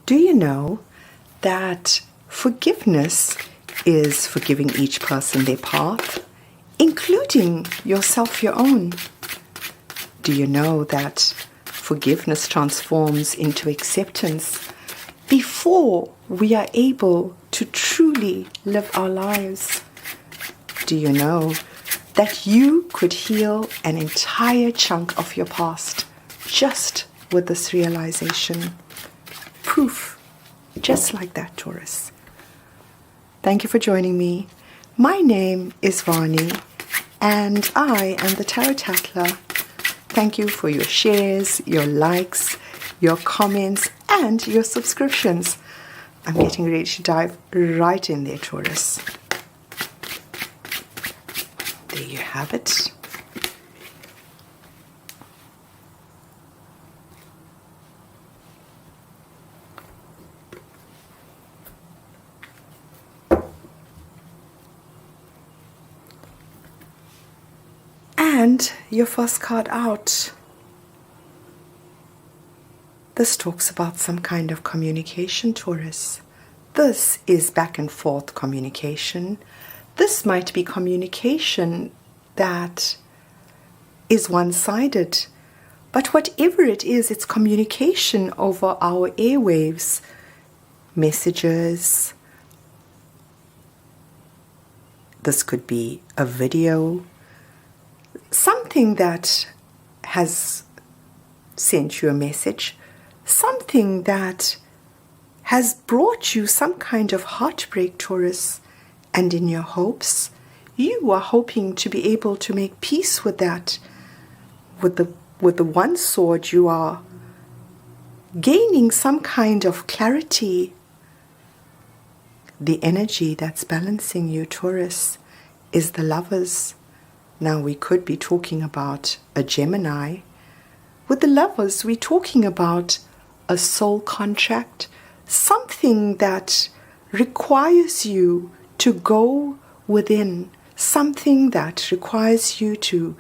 Do you know that forgiveness is forgiving each person their path, including yourself, your own? Do you know that forgiveness transforms into acceptance before we are able to truly live our lives? Do you know that you could heal an entire chunk of your past just with this realization? Proof, just like that, Taurus. Thank you for joining me. My name is Vani, and I am the Tarot Tattler. Thank you for your shares, your likes, your comments, and your subscriptions. I'm getting ready to dive right in there, Taurus. There you have it. And your first card out. This talks about some kind of communication, Taurus. This is back and forth communication. This might be communication that is one-sided. But whatever it is, it's communication over our airwaves, messages. This could be a video, something that has sent you a message, something that has brought you some kind of heartbreak, Taurus, and in your hopes, you are hoping to be able to make peace with that. With the one sword, you are gaining some kind of clarity. The energy that's balancing you, Taurus, is the Lovers. Now, we could be talking about a Gemini. With the Lovers, we're talking about a soul contract, something that requires you to go within, something that requires you to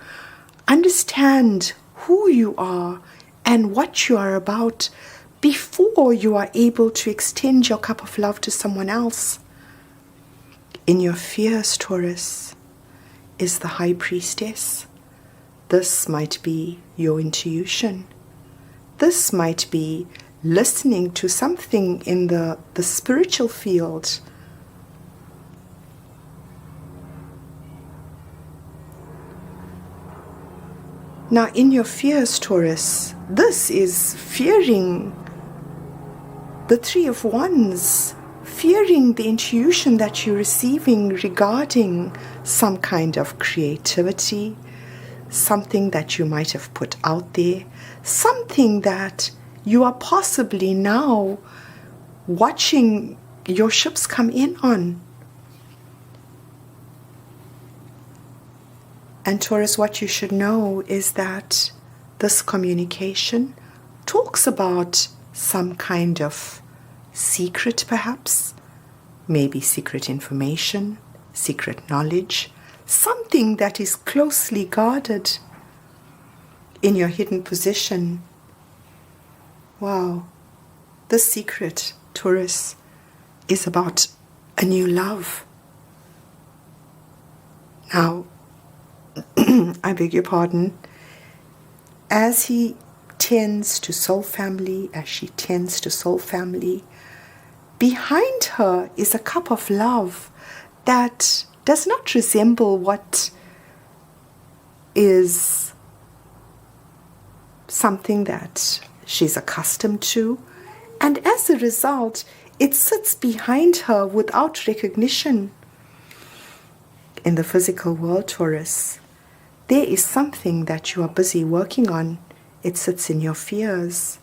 understand who you are and what you are about before you are able to extend your cup of love to someone else. In your fears, Taurus, is the High Priestess. This might be your intuition. This might be listening to something in the spiritual field. Now, in your fears, Taurus, this is fearing the Three of Wands, fearing the intuition that you're receiving regarding some kind of creativity, something that you might have put out there, something that you are possibly now watching your ships come in on. And Taurus, what you should know is that this communication talks about some kind of secret, perhaps, maybe secret information, secret knowledge, something that is closely guarded in your hidden position. Wow, the secret, Taurus, is about a new love. Now, I beg your pardon, as he tends to soul family, as she tends to soul family, behind her is a cup of love that does not resemble what is something that she's accustomed to. And as a result, it sits behind her without recognition. In the physical world, Taurus, there is something that you are busy working on. It sits in your fears.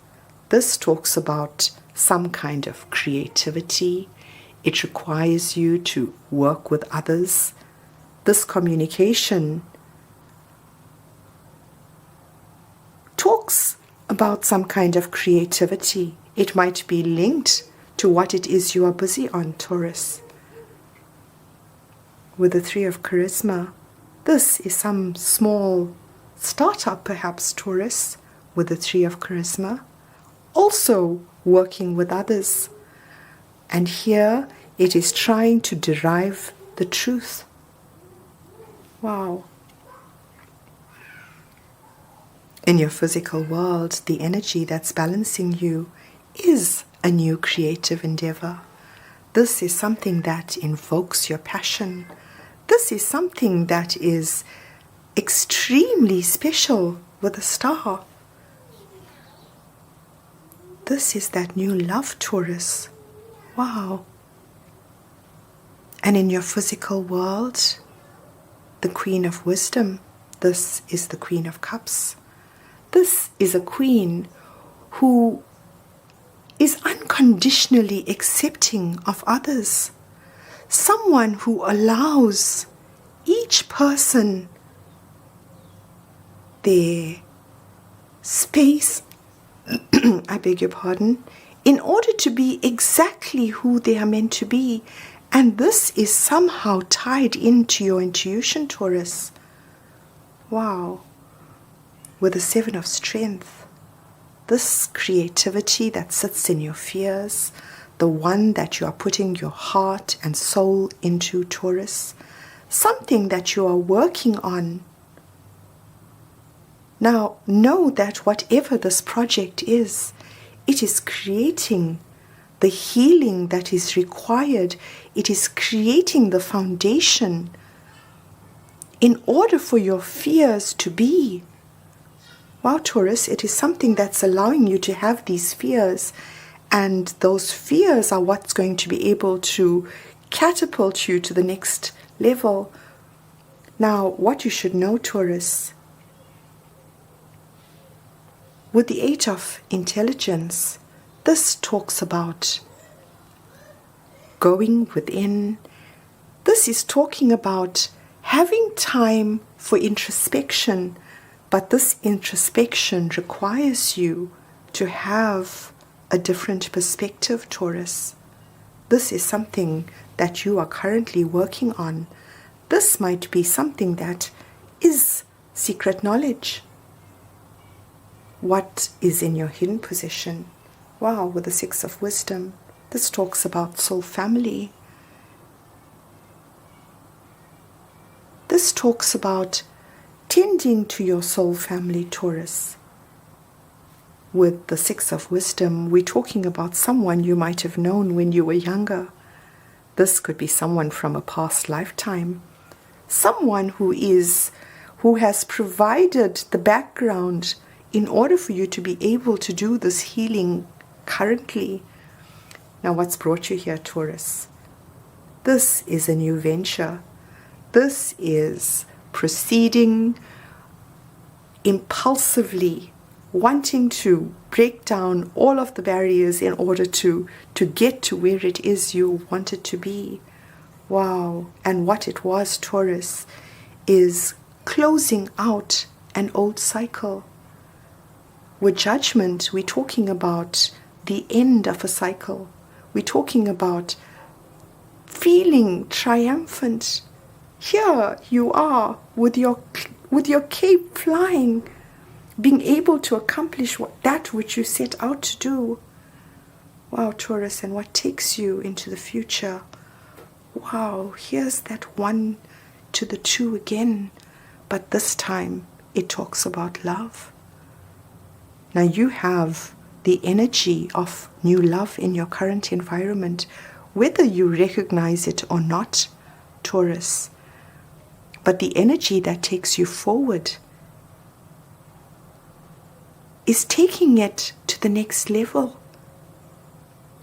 This talks about some kind of creativity. It requires you to work with others. This communication talks about some kind of creativity. It might be linked to what it is you are busy on, Taurus. With the Three of Charisma, this is some small startup, perhaps, Taurus, with the Three of Charisma, also working with others. And here it is trying to derive the truth. Wow. In your physical world, the energy that's balancing you is a new creative endeavor. This is something that invokes your passion. This is something that is extremely special with a star. This is that new love, Taurus. Wow. And in your physical world, the Queen of Wisdom, this is the Queen of Cups. This is a queen who is unconditionally accepting of others. Someone who allows each person their space, I beg your pardon, in order to be exactly who they are meant to be. And this is somehow tied into your intuition, Taurus. Wow. With the Seven of Strength, this creativity that sits in your fears, the one that you are putting your heart and soul into, Taurus, something that you are working on. Now, know that whatever this project is, it is creating the healing that is required. It is creating the foundation in order for your fears to be. Wow, Taurus, it is something that's allowing you to have these fears, and those fears are what's going to be able to catapult you to the next level. Now, what you should know, Taurus, with the Eight of Intelligence, this talks about going within. This is talking about having time for introspection, but this introspection requires you to have a different perspective, Taurus. This is something that you are currently working on. This might be something that is secret knowledge. What is in your hidden position? Wow, with the Six of Wisdom, this talks about soul family. This talks about tending to your soul family, Taurus. With the Six of Wisdom, we're talking about someone you might have known when you were younger. This could be someone from a past lifetime. Someone who has provided the background in order for you to be able to do this healing currently. Now, what's brought you here, Taurus? This is a new venture. This is proceeding impulsively, wanting to break down all of the barriers in order to get to where it is you want it to be. Wow. And what it was, Taurus, is closing out an old cycle. With Judgment, we're talking about the end of a cycle. We're talking about feeling triumphant. Here you are with your cape flying, being able to accomplish that which you set out to do. Wow, Taurus, and what takes you into the future? Wow, here's that 1 to the 2 again, but this time it talks about love. Now you have the energy of new love in your current environment, whether you recognize it or not, Taurus. But the energy that takes you forward is taking it to the next level.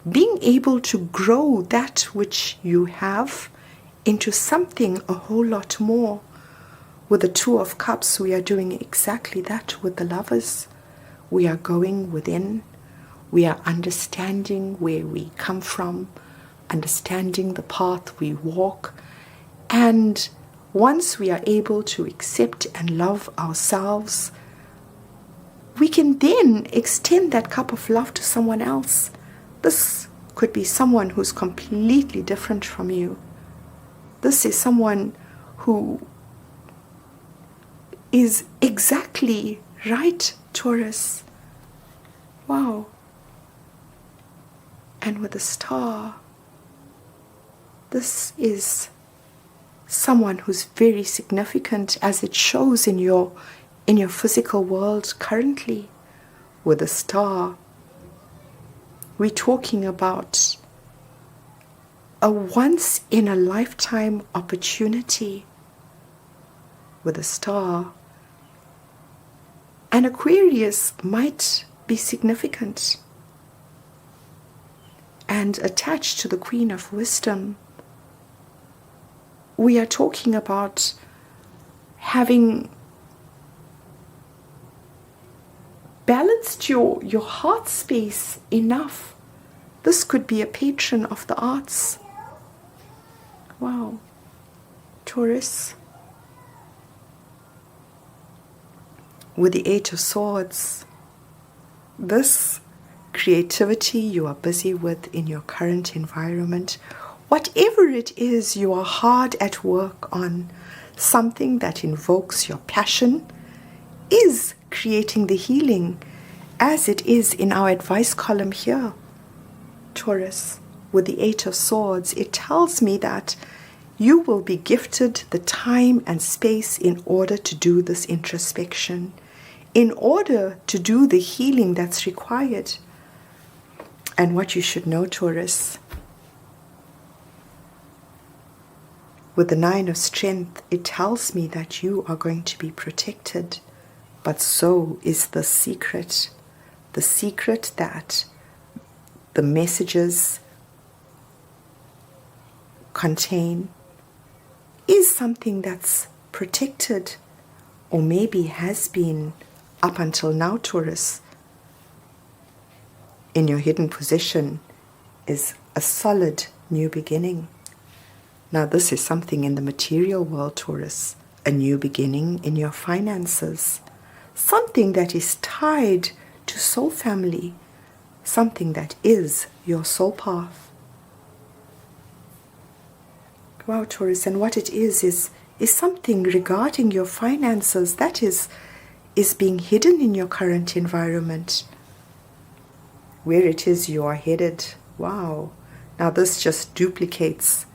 Being able to grow that which you have into something a whole lot more. With the Two of Cups, we are doing exactly that with the Lovers. We are going within. We are understanding where we come from, understanding the path we walk. And once we are able to accept and love ourselves, we can then extend that cup of love to someone else. This could be someone who's completely different from you. This is someone who is exactly right, Taurus. Wow. And with the star, this is someone who's very significant as it shows in your physical world currently. With the star, we're talking about a once in a lifetime opportunity. With a star, an Aquarius might be significant. And attached to the Queen of Wisdom, we are talking about having balanced your heart space enough. This could be a patron of the arts. Wow. Taurus. With the Eight of Swords, this creativity you are busy with in your current environment, whatever it is you are hard at work on, something that invokes your passion, is creating the healing, as it is in our advice column here. Taurus, with the Eight of Swords, it tells me that you will be gifted the time and space in order to do this introspection, in order to do the healing that's required. And what you should know, Taurus, with the Nine of Strength, it tells me that you are going to be protected. But so is the secret that the messages contain is something that's protected, or maybe has been up until now, Taurus. In your hidden position is a solid new beginning. Now this is something in the material world, Taurus, a new beginning in your finances, something that is tied to soul family, something that is your soul path. Wow, Taurus, and what it is something regarding your finances that is being hidden in your current environment. Where it is you are headed. Wow. Now this just duplicates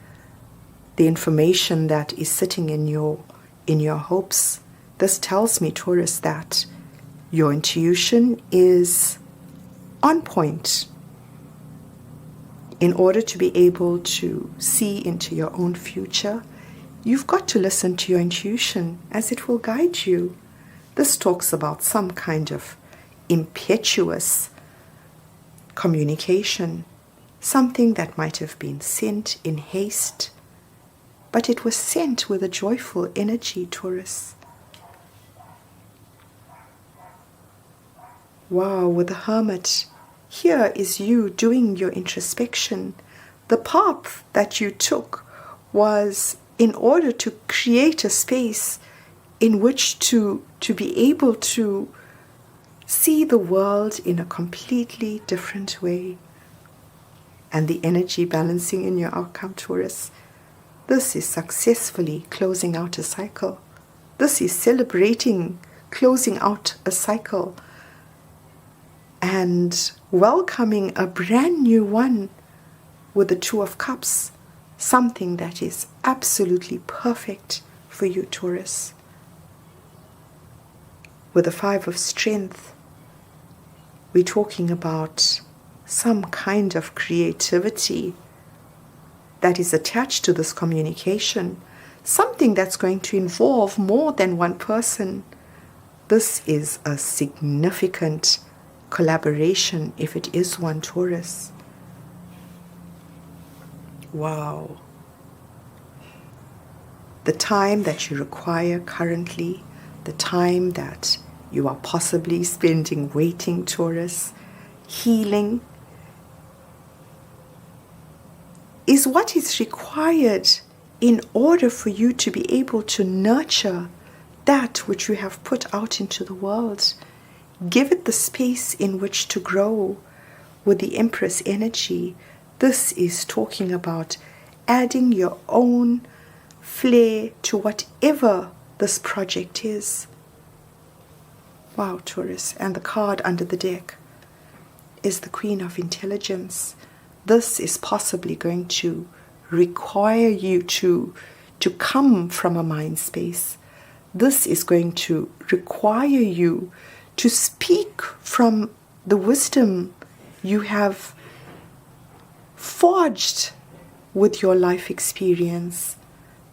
the information that is sitting in your hopes. This tells me, Taurus, that your intuition is on point. In order to be able to see into your own future, you've got to listen to your intuition as it will guide you. This talks about some kind of impetuous communication, something that might have been sent in haste, but it was sent with a joyful energy, Taurus. Wow, with the Hermit, here is you doing your introspection. The path that you took was in order to create a space in which to be able to see the world in a completely different way. And the energy balancing in your outcome, Taurus, this is successfully closing out a cycle. This is celebrating closing out a cycle and welcoming a brand new one with the Two of Cups, something that is absolutely perfect for you, Taurus. With the Five of Strength, we're talking about some kind of creativity that is attached to this communication, something that's going to involve more than one person. This is a significant collaboration, if it is one, Taurus. Wow. The time that you require currently, the time that you are possibly spending waiting, Taurus, healing, is what is required in order for you to be able to nurture that which you have put out into the world. Give it the space in which to grow. With the Empress energy, this is talking about adding your own flair to whatever this project is. Wow, Taurus. And the card under the deck is the Queen of Intelligence. this is possibly going to require you to come from a mind space. This is going to require you to speak from the wisdom you have forged with your life experience.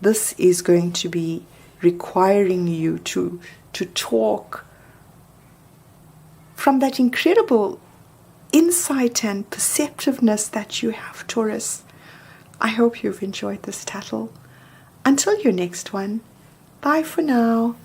This is going to be requiring you to talk from that incredible insight and perceptiveness that you have, Taurus. I hope you've enjoyed this tattle. Until your next one, bye for now.